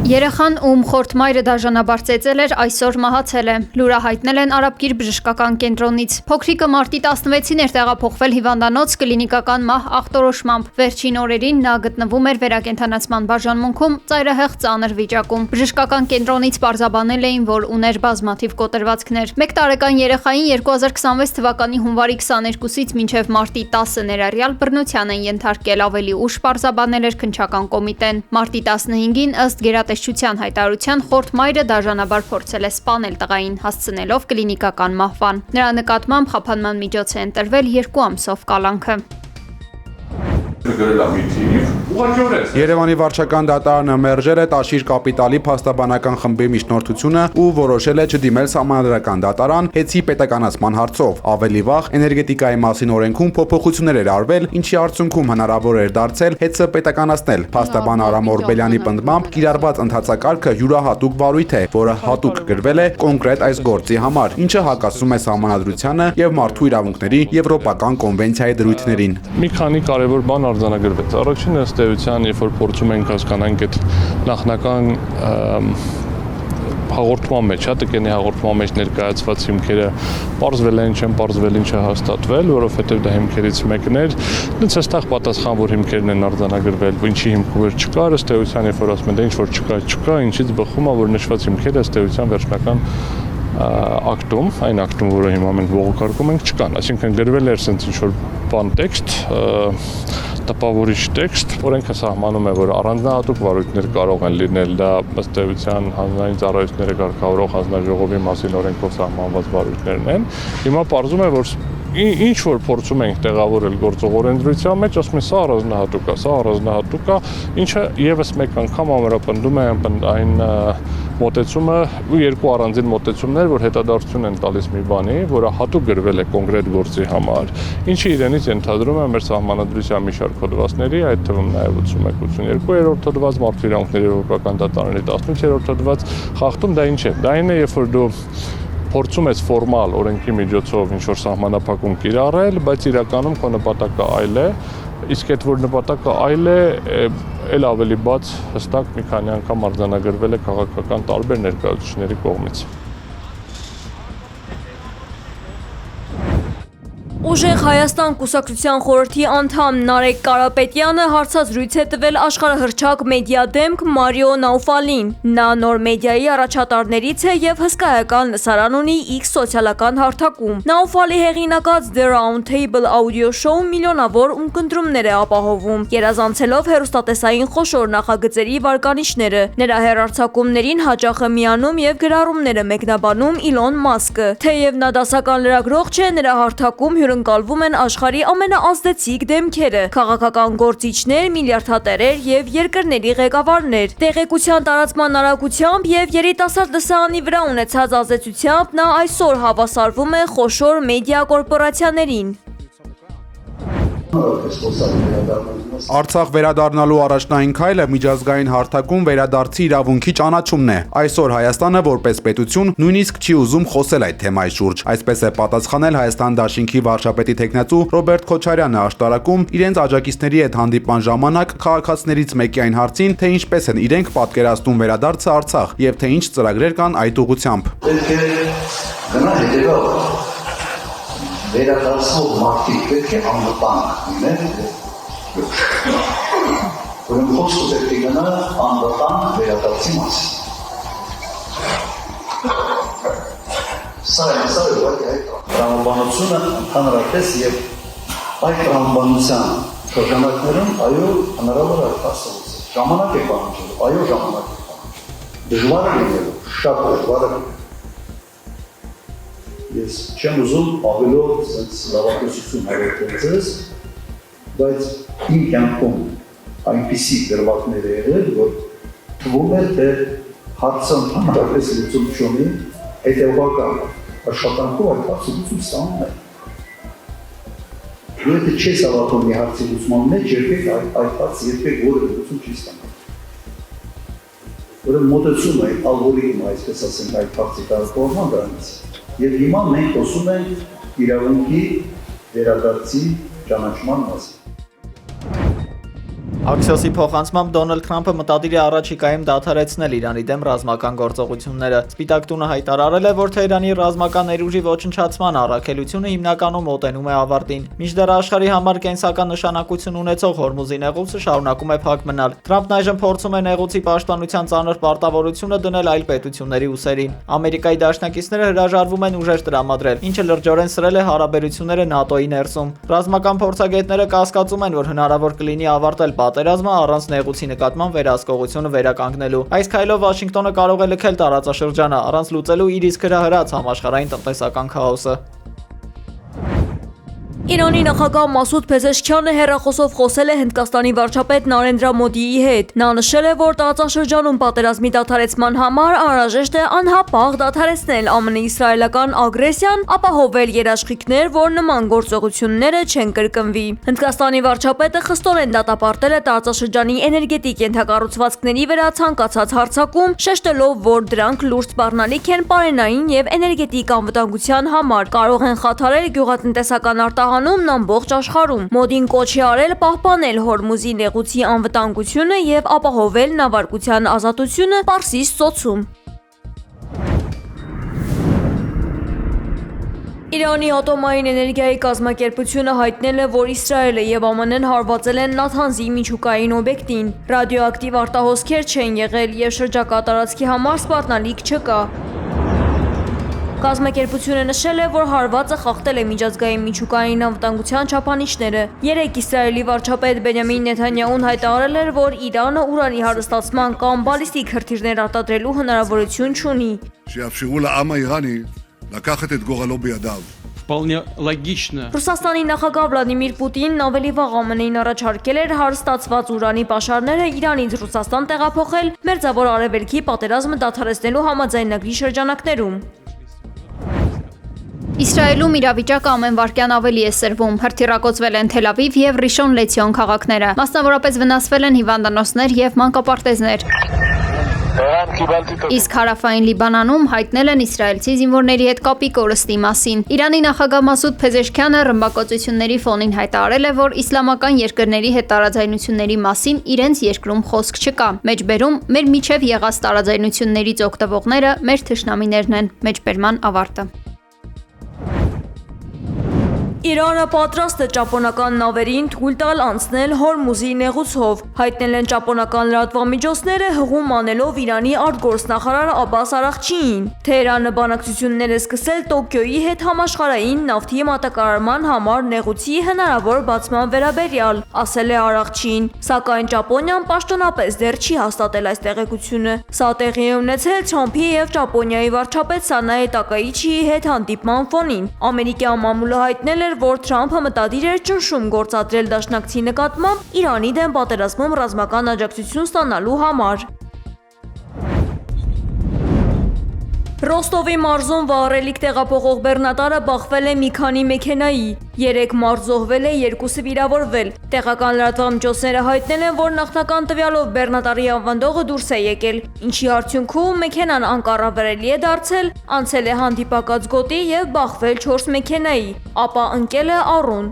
Երեխան, ում խորթմայրը դաժանաբար ծեծել էր, այսօր մահացել է։ Լուրը հայտնել են Արաբկիր բժշկական կենտրոնից։ Փոքրիկը մարտի 16-ին էր տեղափոխվել հիվանդանոց կլինիկական մահ ախտորոշմամբ։ Վերջին օրերին նա գտնվում էր վերակենդանացման բաժանմունքում ծայրահեղ ծանր վիճակում։ Բժշկական կենտրոնից պարզաբանել էին, որ ուներ բազմաթիվ կոտրվածքներ։ 1 տարեկան երեխային 2026 թվականի հունվարի 22-ից մինչև մարտի 10-ը ներառյալ բռնության են ենթարկել, ավելի ուշ պարզաբանել էր քննչական կոմիտեն։ Մարտի 15-ին ըստ գերատեսչության հայտարարության խորթմայրը դաժանաբար փորձել է սպանել տղային, հասցնելով կլինիկական մահվան։ Նրա նկատմամբ խափանման միջոց է ընտրվել 2 ամսով կալանքը։ Երևանի վարչական դատարանը մերժել է Տաշիր կապիտալի փաստաբանական խմբի միջնորդությունը ու որոշել է չդիմել սահմանադրական դատարան հեծի պետականացման հարցով։ Ավելի վաղ էներգետիկայի մասին օրենքում փոփոխություններ էր արվել, ինչի արդյունքում հնարավոր էր դարձել հեծը պետականացնել։ Փաստաբան Արամ Օրբելյանի պնդմամբ կիրառված ընթացակարգը յուրահատուկ վարույթ է, որը հատուկ գրվել է կոնկրետ այս գործի համար, ինչը հակասում է սահմանադրությանը եւ մարդու իրավունքների եվրոպական կոնվենցիայի դրույթներին։ Մի քանի կարևոր բան արձանագրվեց։ Առաջինը ըստ էության, երբ որ փորձում ենք հասկանանք այդ նախնական հաղորդման մեջ, տկենի հաղորդման մեջ ներկայացված հիմքերը պարզվել են, չեն պարզվել, ինչ է հաստատվել, որովհետև դա հիմքերից մեկն էր։ Դից հստակ պատասխան, որ հիմքերն են արձանագրվել, ինչի հիմքեր չկար, ըստ էության, երբ որ ասում են, ինչ որ չկա, ինչից բխում է, որ նշված հիմքերը ըստ էության վերջնական ակտում, այն ակտում, որը հիմա մենք բողոքարկում ենք, չկան, այսինքն գրվել էր sense ինչ-որ բան տեքստ, տպավորիչ տեքստ, օրենքը սահմանում է, որ առանձնահատուկ վարույթներ կարող են լինել, դա ըստ էության հանրային ծառայությունները կարգավորող հանձնաժողովի մասին օրենքով սահմանված վարույթներն են։ Հիմա պարզում է, որ ինչ որ փորձում ենք տեղավորել գործող օրենսդրության մեջ, ասում են սա առանձնահատուկ է, ինչը եւս մեկ անգամ ամրապնդում է այն մոտեցումը ու երկու առանձին մոտեցումներ, որ հետադարձություն են տալիս մի բանի, որը հատուկ գրվել է կոնկրետ գործի համար, ինչը իրենից ենթադրում է մեր սահմանադրության մի շարք հոդվածների, այդ թվում նաև 81-82-րդ հոդված, մարդու իրավունքների եվրոպական դատարանի 18-րդ հոդված, խախտում դա ինչ է։ Դա այն է, երբ որ դու փորձում ես ֆորմալ օրենքի միջոցով ինչ-որ սահմանափակում կիրառել, բայց իրականում քո նպատակը այլ է, իսկ այդ որ նպատակը այլ է, էլ ավելի բաց հստակ մի քանի անգամ արձանագրվել է քաղաքական տարբեր ներկայացուցիչների կողմից։ Ուժեղ Հայաստան կուսակցության խորհրդի անդամ Նարեկ Կարապետյանը հարցազրույց է տվել աշխարհահռչակ մեդիա դեմք Մարիո Նաուֆալին։ Նա նոր մեդիայի առաջատարներից է եւ հսկայական լսարան ունի X սոցիալական հարթակում։ Նաուֆալի հեղինակած The Round Table audio show միլիոնավոր ունկնդրումներ է ապահովում, գերազանցելով հեռուստատեսային խոշոր նախագծերի վարկանիշները։ Նրա հեռարձակումներին հաճախ է միանում եւ գրառումները մեկնաբանում Իլոն Մասկը։ Թեև նա դասական լրագրող չէ, նրա հարթակում հյուրընկալվում են աշխարհի ամենաազդեցիկ դեմքերը, քաղաքական գործիչներ, միլիարդատերեր եւ երկրների ղեկավարներ։ Տեղեկության տարածման արագությամբ եւ երիտասարդ լսարանի վրա ունեցած ազդեցությամբ նա այսօր հավասարվում է խոշոր մեդիա կորպորացիաներին։ Արցախ վերադառնալու առաջնային քայլը միջազգային հարթակում վերադարձի իրավունքի ճանաչումն է։ Այսօր Հայաստանը որպես պետություն նույնիսկ չի ուզում խոսել այդ թեմայի շուրջ։ Այսպես է պատասխանել Հայաստան Դաշինքի վարչապետի թեկնածու Ռոբերտ Քոչարյանը աշտարակում իրենց աջակիցների հետ հանդիպման ժամանակ քաղաքացիներից մեկի այն հարցին, թե ինչպես են իրենք պատկերացնում վերադարձը Արցախ եւ թե ինչ ծրագրեր կան այդ ուղղությամբ։ Վերադարձող մարդիկ պետք է անվտանգ լինեն, որն խոսքը պետք է գնա անվտանգ վերադարձի մասին։ Սա է այդ տրամաբանությունը ընդհանրապես եւ այդ տրամաբանության շրջանակներում այո հնարավոր է ասել։ Ժամանակ է պահանջել, այո ժամանակ է պահանջել։ Դժվար է լինելու, շատ դժվար է։ Ես չեմ ուզում ավելով լավատեսություն հավատալ ձեզ, բայց իմ կյանքում այնպիսի դրվագներ է եղել, որ թվում է, թե հարցը ընդհանրապես լուծում չունի, հետևական աշխատանքով այդ հարցը լուծում ստանում է։ Եթե չես հավատում մի հարցի լուծման մեջ, երբեք այդ հարցը երբեք որևէ լուծում չի ստանում։ Որը մոտեցում է ալգորիթմը, այսպես ասենք, այդ հարցի կարգավորման դրանից։ Եվ հիմա մենք խոսում ենք իրավունքի վերադարձի ճանաչման մասին։ Աքսիոսի փոխանցմամբ Դոնալդ Թրամփը մտադիր է առաջիկայում դադարեցնել Իրանի դեմ ռազմական գործողությունները։ Սպիտակ տունը հայտարարել է, որ Թեհրանի ռազմական ներուժի ոչնչացման առաքելությունը հիմնականում մոտենում է ավարտին։ Մինչդեռ աշխարհի համար կենսական նշանակություն ունեցող Հորմուզի նեղուցը շարունակում է փակ մնալ։ Թրամփն այժմ փորձում է նեղուցի պաշտպանության ծանր պարտավորությունը դնել այլ պետությունների ուսերին։ Ամերիկայի դաշնակիցները հրաժարվում են ուժեր տրամադրել, ինչը լրջորեն սրել է հարաբերությունները ՆԱՏՕ-ի ներսում։ Ռազմական փորձագետները կասկածում են, որ հնարավոր կլինի ավարտել պատերազմը առանց նեղուցի նկատմամբ վերահսկողությունը վերականգնելու։ Այս քայլով Վաշինգտոնը կարող է լքել տարածաշրջանը, առանց լուծելու իր իսկ հրահրած համաշխարհային տնտեսական քաոսը։ Իրանի նախագահ Մասուդ Փեզեշքյանը հեռախոսով խոսել է Հնդկաստանի վարչապետ Նարենդրա Մոդիի հետ։ Նա նշել է, որ տարածաշրջանում պատերազմի դադարեցման համար անհրաժեշտ է անհապաղ դադարեցնել ԱՄՆ-ի իսրայելական ագրեսիան, ապահովել երաշխիքներ, որ նման գործողությունները չեն կրկնվի։ Հնդկաստանի վարչապետը խստորեն դատապարտել է տարածաշրջանի էներգետիկ ենթակառուցվածքների վրա ցանկացած հարձակում, շեշտելով, որ դրանք լուրջ սպառնալիք են պարենային եւ էներգետիկ անվտանգության համար, կարող են խաթարել գյուղատնտեսական արտահանումն ամբողջ աշխարհում։ Մոդին կոչ է արել պահպանել Հորմուզի նեղուցի անվտանգությունը եւ ապահովել նավարկության ազատությունը Պարսից ծոցում։ Իրանի ատոմային էներգիայի կազմակերպությունը հայտնել է, որ Իսրայելը եւ ԱՄՆ-ն հարվածել են Նաթանզի միջուկային օբյեկտին։ Ռադիոակտիվ արտահոսքեր չեն եղել եւ շրջակա տարածքի համար սպառնալիք չկա։ Կազմակերպությունը նշել է, որ հարվածը խախտել է միջազգային միջուկային անվտանգության չափանիշները։ Երեկ Իսրայելի վարչապետ Բենյամին Նեթանյահուն հայտարարել էր, որ Իրանը ուրանի հարստացման կամ բալիստիկ հրթիռներ արտադրելու հնարավորություն չունի։ שיאפשרו לעם האיראני לקחת את גורלו בידיו. Вполне логично. Ռուսաստանի նախագահ Վլադիմիր Պուտինն ավելի վաղ ԱՄՆ-ին առաջարկել էր հարստացված ուրանի պաշարները Իրանից Ռուսաստան տեղափոխել Մերձավոր Արևելքի պատերազմը դադարեցնելու համաձայնագրի շրջանակներում։ Իսրայելում իրավիճակը ամեն վայրկյան ավելի է սրվում։ Հրթիռակոծվել են Թել Ավիվ եւ Ռիշոն Լեցիոն քաղաքները։ Մասնավորապես վնասվել են հիվանդանոցներ եւ մանկապարտեզներ։ Իսկ հարավային Լիբանանում հայտնել են իսրայելցի զինվորների հետ կապի կորստի մասին։ Իրանի նախագահ Մասուդ Փեզեշքյանը ռմբակոծությունների ֆոնին հայտարարել է, որ իսլամական երկրների հետ տարաձայնությունների մասին իրենց երկրում խոսք չկա։ Մեջբերում մեր միջև եղած տարաձայնություններից օգտվողները մեր թշնամիներն են։ Մեջբերման ավարտը։ Իրանը պատրաստ է ճապոնական նավերին թույլ տալ անցնել Հորմուզի նեղուցով, հայտնել են ճապոնական լրատվամիջոցները հղում անելով Իրանի արտգործնախարար Աբբաս Արաղչիին։ Թեհրանը բանակցություններ է սկսել Տոկիոյի հետ համաշխարհային նավթի մատակարարման համար նեղուցի հնարավոր բացման վերաբերյալ, ասել է Արաղչին, սակայն Ճապոնիան պաշտոնապես դեռ չի հաստատել այս տեղեկությունը։ Սա տեղի է ունեցել Թրամփի եւ Ճապոնիայի վարչապետ Սանաե Տակաիչիի հետ հանդիպման ֆոնին։ Ամերիկյան մամուլը հայտնել էր, որ Թրամփը մտադիր էր ճնշում գործադրել դաշնակցի նկատմամբ Իրանի դեմ պատերազմում ռազմական աջակցություն ստանալու համար։ Ռոստովի մարզում վառելիք տեղափոխող բեռնատարը բախվել է մի քանի մեքենայի։ 3 մարդ զոհվել է, 2-ը վիրավորվել։ Տեղական լրատվամիջոցները հայտնել են, որ նախնական տվյալով բեռնատարի ավանդողը դուրս է եկել, ինչի արդյունքում մեքենան անկառավարելի է դարձել, անցել է հանդիպակաց գոտի եւ բախվել 4 մեքենայի, ապա ընկել է առուն։